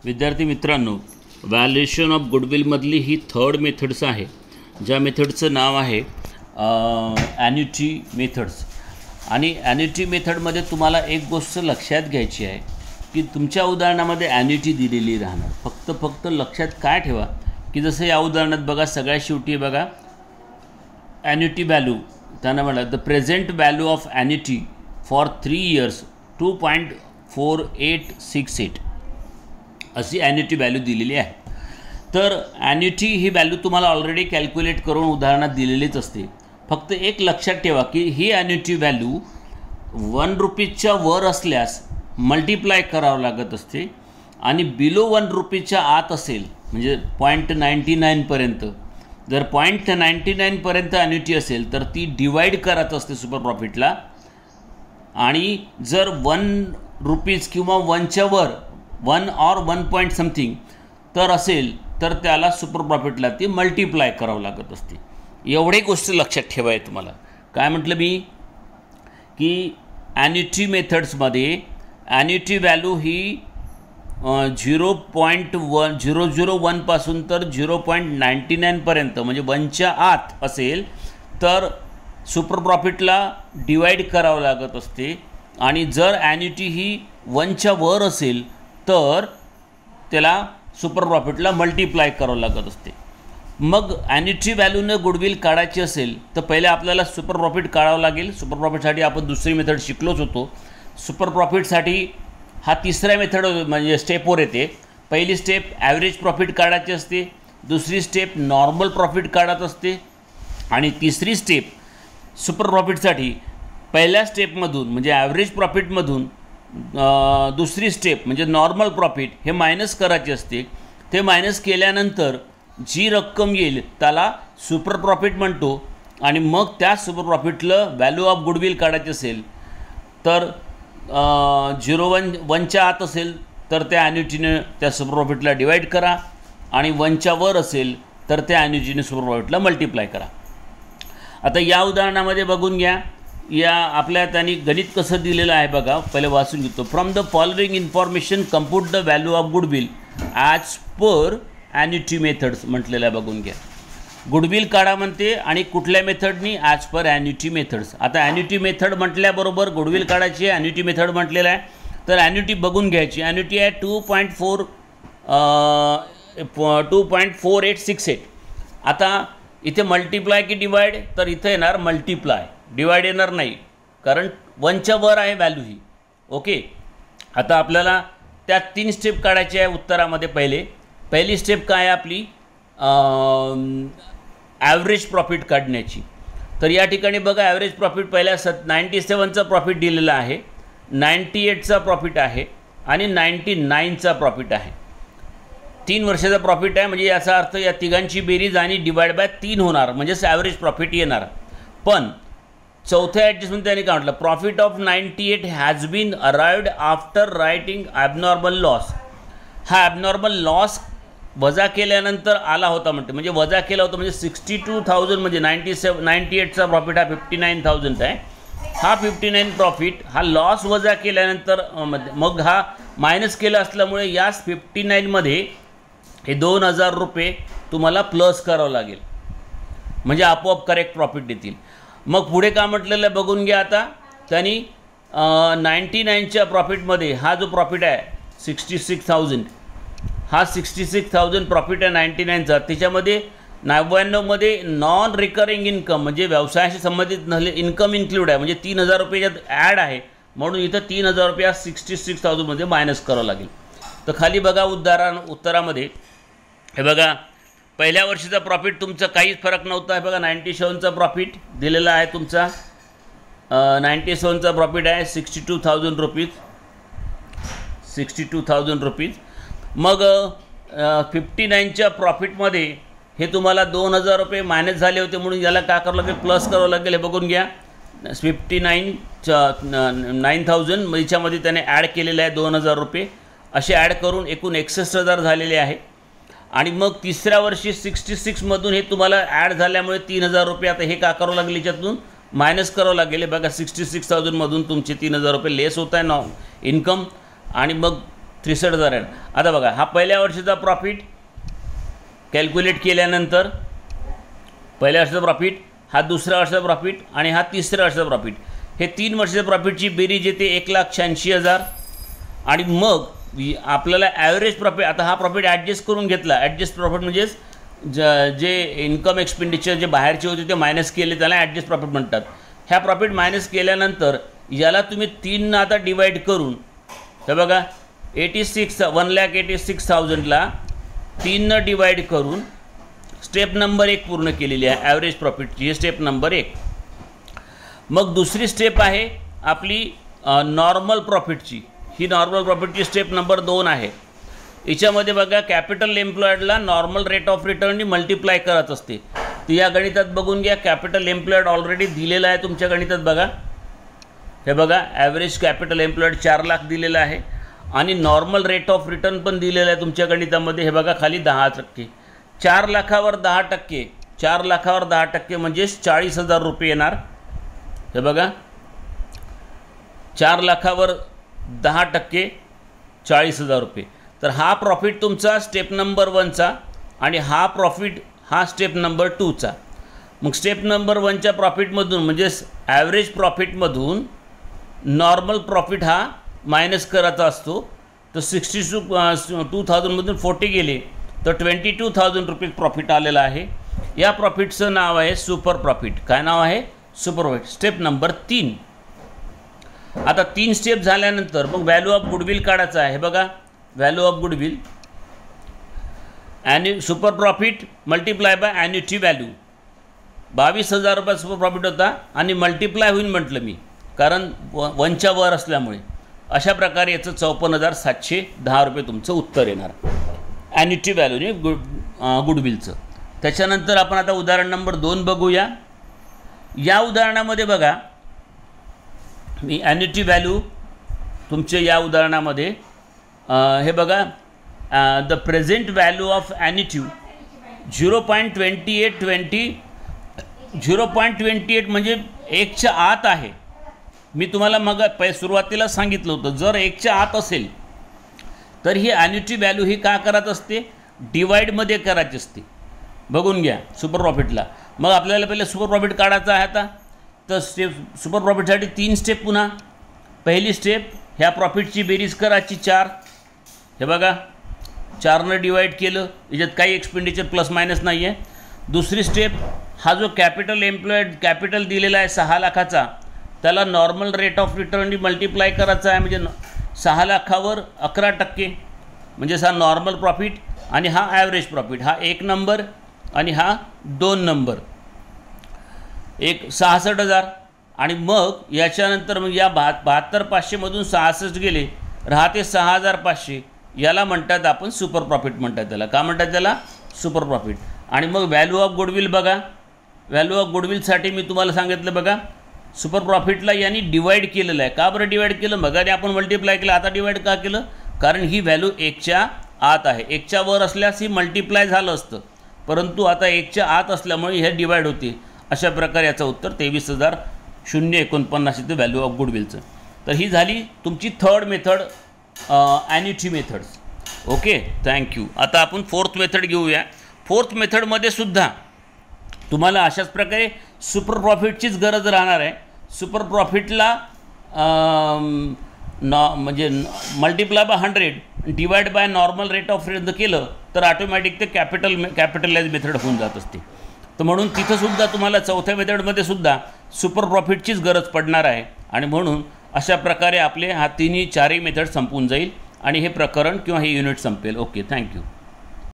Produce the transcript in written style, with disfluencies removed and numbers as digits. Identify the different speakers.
Speaker 1: विद्यार्थी मित्रांनो, valuation of गुडविलमधली ही थर्ड मेथड्स आहे, ज्या मेथडचं नाव आहे ॲन्युटी मेथड्स. आणि ॲन्युटी मेथडमध्ये तुम्हाला एक गोष्ट लक्षात घ्यायची आहे की तुमच्या उदाहरणामध्ये ॲन्युटी दिलेली राहणार. फक्त लक्षात काय ठेवा की जसं या उदाहरणात बघा, सगळ्यात शेवटी बघा ॲन्युटी व्हॅल्यू त्यांना म्हणलं the present value of annuity for 3 years 2.4868 अशी ॲन्युटी व्हॅल्यू दिलेली आहे. तर ॲन्युटी ही व्हॅल्यू तुम्हाला ऑलरेडी कॅल्क्युलेट करून उदाहरणात दिलेलीच असते. फक्त एक लक्षात ठेवा की ही ॲन्युटी व्हॅल्यू 1 रुपीजच्या वर असल्यास मल्टिप्लाय करावं लागत असते आणि बिलो 1 रुपीच्या आत असेल म्हणजे 0.99 पर्यंत, जर 0.99 पर्यंत ॲन्युटी असेल तर ती डिवाइड करत असते सुपर प्रॉफिटला. आणि जर 1 रुपीज किंवा 1च्या वर 1 और 1 पॉइंट समथिंग तर असेल तर त्याला सुपर प्रॉफिटला ती मल्टिप्लाय करावं लागत असते. एवढी गोष्ट लक्षात ठेवाय तुम्हाला. काय म्हटलं मी की ॲन्युटी मेथड्समध्ये ॲन्युटी व्हॅल्यू ही 0.001 पासून तर 0.99 पर्यंत म्हणजे 1च्या आत असेल तर सुपर प्रॉफिटला डिवाइड करावं लागत असते. आणि जर ॲन्युटी ही 1च्या वर असेल तर त्याला सुपर प्रॉफिटला मल्टिप्लाय करावं लागत असते. मग ॲन्युटी व्हॅल्यूनं गुडविल काढायची असेल तर पहिले आपल्याला सुपर प्रॉफिट काढावं लागेल. सुपर प्रॉफिटसाठी आपण दुसरी मेथड शिकलोच होतो. सुपर प्रॉफिटसाठी हा तिसऱ्या मेथड म्हणजे स्टेपवर येते. पहिली स्टेप ॲव्हरेज प्रॉफिट काढायची असते, दुसरी स्टेप नॉर्मल प्रॉफिट काढत असते आणि तिसरी स्टेप सुपर प्रॉफिटसाठी पहिल्या स्टेपमधून म्हणजे ॲव्हरेज प्रॉफिटमधून दुसरी स्टेप म्हणजे नॉर्मल प्रॉफिट हे मायनस करायचे असते. ते मायनस केल्यानंतर जी रक्कम येईल त्याला सुपर प्रॉफिट म्हणतो. आणि मग त्या सुपर प्रॉफिटला व्हॅल्यू ऑफ गुडविल काढायची असेल तर 0.1च्या आत असेल तर त्या ॲन्युटीने त्या सुपर प्रॉफिटला डिवाइड करा आणि 1च्या वर असेल तर त्या ॲन्युटीने सुपर प्रॉफिटला मल्टिप्लाय करा. आता या उदाहरणामध्ये बघून घ्या, या आपल्या त्यांनी गणित कसं दिलेलं आहे बघा. पहिले वाचून घेतो. From the following information compute the value of goodwill as per annuity methods म्हटलेलं आहे. बघून घ्या. गुडविल काढा म्हणते आणि कुठल्या मेथडनी? As per annuity methods. आता ॲन्युटी मेथड म्हटल्याबरोबर गुडविल काढायची आहे. ॲन्युटी मेथड म्हटलेलं आहे तर ॲन्युटी बघून घ्यायची. ॲन्युटी आहे 2.4868. आता इथे मल्टिप्लाय की डिवाइड? तर इथं येणार मल्टिप्लाय, डिवाइड येणार नाही कारण 1च्या वर आहे व्हॅल्यू ही. ओके. आता आपल्याला त्या 3 स्टेप काढायची आहे उत्तरामध्ये. पहिली स्टेप काय आहे आपली? ॲव्हरेज प्रॉफिट काढण्याची. तर या ठिकाणी बघा ॲव्हरेज प्रॉफिट पहिल्या 97चा प्रॉफिट दिलेला आहे, 98चा प्रॉफिट आहे आणि 99चा प्रॉफिट आहे. 3 वर्षाचा प्रॉफिट आहे म्हणजे याचा अर्थ या तिघांची बेरीज आणि डिवाइड बाय 3 होणार म्हणजेच ॲव्हरेज प्रॉफिट येणार. पण चौथ्या ॲडजस्टमेंट त्यांनी काय म्हटलं? Profit of 98 has been arrived after writing abnormal loss. हा ॲबनॉर्मल लॉस वजा केल्यानंतर आला होता म्हणते, म्हणजे वजा केला होता म्हणजे 62,000 म्हणजे 98चा प्रॉफिट हा 59,000 आहे. हा 59 प्रॉफिट हा लॉस वजा केल्यानंतर मग हा मायनस केला असल्यामुळे या 59मध्ये हे 2,000 रुपये तुम्हाला प्लस करावं लागेल म्हणजे आपोआप करेक्ट प्रॉफिट देतील. मग पुढे काय म्हटलेलं आहे बघून घ्या. आता त्यांनी 99च्या प्रॉफिटमध्ये हा जो प्रॉफिट आहे 66,000, हा 66,000 प्रॉफिट आहे 99चा. त्याच्यामध्ये 99मध्ये नॉन रिकरिंग इन्कम म्हणजे व्यवसायाशी संबंधित नसले इन्कम इन्क्लूड आहे म्हणजे 3,000 रुपये यात ॲड आहे म्हणून इथं 3,000 रुपये 66,000मध्ये मायनस करावं लागेल. तर खाली बघा उत्तरामध्ये हे बघा पहिल्या वर्षीचा प्रॉफिट तुमचा काहीच फरक नव्हता. आहे बघा 97चा प्रॉफिट दिलेला आहे तुमचा. 97चा प्रॉफिट आहे 62,000 रुपीज. 62,000 रुपीज. मग 59च्या प्रॉफिटमध्ये हे तुम्हाला 2,000 रुपये मायनस झाले होते म्हणून याला काय करावं लागेल? प्लस करावं लागेल. हे बघून घ्या. 9,000 याच्यामध्ये त्याने ॲड केलेलं आहे 2,000 रुपये असे ॲड करून एकूण 61,000 झालेले आहे. आणि मग तिसऱ्या वर्षी 66मधून हे तुम्हाला ॲड झाल्यामुळे 3,000 रुपये आता हे का करावं लागेल? याच्यातून मायनस करावं लागेल. बघा 66,000मधून तुमचे 3,000 रुपये लेस होत आहे इन्कम. आणि मग 63,000 आहे. आता बघा हा पहिल्या वर्षाचा प्रॉफिट कॅल्क्युलेट केल्यानंतर पहिल्या वर्षाचा प्रॉफिट, हा दुसऱ्या वर्षाचा प्रॉफिट आणि हा तिसऱ्या वर्षाचा प्रॉफिट, हे 3 वर्षाच्या प्रॉफिटची बेरीज येते 1,86,000. आणि मग आपल्याला ॲव्हरेज प्रॉफिट, आता हा प्रॉफिट ॲडजस्ट करून घेतला. ॲडजस्ट प्रॉफिट म्हणजेच जे इन्कम एक्सपेंडिचर जे बाहेरचे होते ते मायनस केले त्याला ॲडजस्ट प्रॉफिट म्हणतात. ह्या प्रॉफिट मायनस केल्यानंतर याला तुम्ही 3 आता डिवाईड करून, हे बघा 1,86,000ला 3 डिवाईड करून स्टेप नंबर 1 पूर्ण केलेली आहे ॲव्हरेज प्रॉफिटची. हे स्टेप नंबर 1. मग दुसरी स्टेप आहे आपली नॉर्मल प्रॉफिटची. ही नॉर्मल प्रॉफिटची स्टेप नंबर 2 आहे. याच्यामध्ये बघा कॅपिटल एम्प्लॉयडला नॉर्मल रेट ऑफ रिटर्ननी मल्टिप्लाय करत असते. तर या गणितात बघून घ्या, कॅपिटल एम्प्लॉयड ऑलरेडी दिलेला आहे तुमच्या गणितात. बघा हे बघा ॲव्हरेज कॅपिटल एम्प्लॉयड 4 लाख दिलेलं आहे आणि नॉर्मल रेट ऑफ रिटर्न पण दिलेलं आहे तुमच्या गणितामध्ये. हे बघा खाली 10%. 4 लाखावर 10%, 4 लाखावर 10% म्हणजेच 40,000 रुपये येणार. हे बघा 4 लाखावर 10% 40,000 रुपये. तर हा प्रॉफिट तुमचा स्टेप नंबर 1चा आणि हा प्रॉफिट हा स्टेप नंबर 2चा. मग स्टेप नंबर 1च्या प्रॉफिटमधून म्हणजेच ॲव्हरेज प्रॉफिटमधून नॉर्मल प्रॉफिट हा मायनस करायचा असतो. तर 62,000मधून 40 गेले तर 22,000 रुपये प्रॉफिट आलेलं आहे. या प्रॉफिटचं नाव आहे सुपर प्रॉफिट. काय नाव आहे? Super profit. Step number 3. आता 3 स्टेप झाल्यानंतर मग व्हॅल्यू ऑफ गुडविल काढायचं आहे. हे बघा value of goodwill super profit multiply by annuity value. 22,000 रुपये सुपर प्रॉफिट होता आणि मल्टिप्लाय होईल म्हटलं मी, कारण 1च्या वर असल्यामुळे. अशा प्रकारे याचं 54,710 रुपये तुमचं उत्तर येणार ॲन्युटी व्हॅल्यूने गुडविलचं. त्याच्यानंतर आपण आता उदाहरण नंबर 2 बघूया. या उदाहरणामध्ये बघा मी ॲन्युटी व्हॅल्यू तुमचे या उदाहरणामध्ये हे बघा द प्रेझेंट व्हॅल्यू ऑफ ॲन्युटी 0.28 म्हणजे 1च्या आत आहे. मी तुम्हाला मग सुरुवातीला सांगितलं होतं जर 1च्या आत असेल तर ही ॲन्युटी व्हॅल्यू ही का करत असते? डिवाईडमध्ये करायची असते. बघून घ्या सुपर प्रॉफिटला. मग आपल्याला पहिले सुपर प्रॉफिट काढायचा आहे. आता तर स्टेप सुपर प्रॉफिटसाठी 3 स्टेप. पुन्हा पहिली स्टेप ह्या प्रॉफिटची बेरीज करायची 4. हे बघा 4ने डिवाईड केलं, याच्यात काही एक्सपेंडिचर प्लस मायनस नाही आहे. दुसरी स्टेप हा जो कॅपिटल एम्प्लॉयड कॅपिटल दिलेला आहे 6 लाखाचा त्याला नॉर्मल रेट ऑफ रिटर्ननी मल्टिप्लाय करायचा आहे. म्हणजे 6 लाखावर 11% म्हणजेच हा नॉर्मल प्रॉफिट आणि हा ॲव्हरेज प्रॉफिट. हा 1 नंबर आणि हा 2 नंबर. 66,000. आणि मग याच्यानंतर मग या 72,500मधून 66 गेले राहते 6,500. याला म्हणतात आपण सुपर प्रॉफिट म्हणतात. त्याला का म्हणतात? त्याला सुपर प्रॉफिट. आणि मग व्हॅल्यू ऑफ गुडविल बघा. व्हॅल्यू ऑफ गुडविलसाठी मी तुम्हाला सांगितलं बघा सुपर प्रॉफिटला यांनी डिवाईड केलेलं आहे. का बरं डिवाईड केलं? मगाने आपण मल्टिप्लाय केलं, आता डिवाईड का केलं? कारण ही व्हॅल्यू 1च्या आत आहे. 1च्या वर असल्यास ही मल्टिप्लाय झालं असतं, परंतु आता 1च्या आत असल्यामुळे हे डिवाईड होते. अशा प्रकारे याचं उत्तर 23,049 इथं व्हॅल्यू ऑफ गुडविलचं. तर ही झाली तुमची 3rd method annuity methods. Okay, thank you. आता आपण 4th मेथड घेऊया. 4th मेथडमध्ये सुद्धा तुम्हाला अशाच प्रकारे सुपर प्रॉफिटचीच गरज राहणार आहे. सुपर प्रॉफिटला म्हणजे multiply by 100 divide by normal rate of return केलं तर ऑटोमॅटिक ते कॅपिटलाइज मेथड होऊन जात असते. तर म्हणून तिथंसुद्धा तुम्हाला 4थ्या मेथडमध्ये सुद्धा सुपर प्रॉफिटचीच गरज पडणार आहे. आणि म्हणून अशा प्रकारे आपले हा 3ही 4ही मेथड संपून जाईल आणि हे प्रकरण किंवा हे युनिट संपेल. Okay, thank you.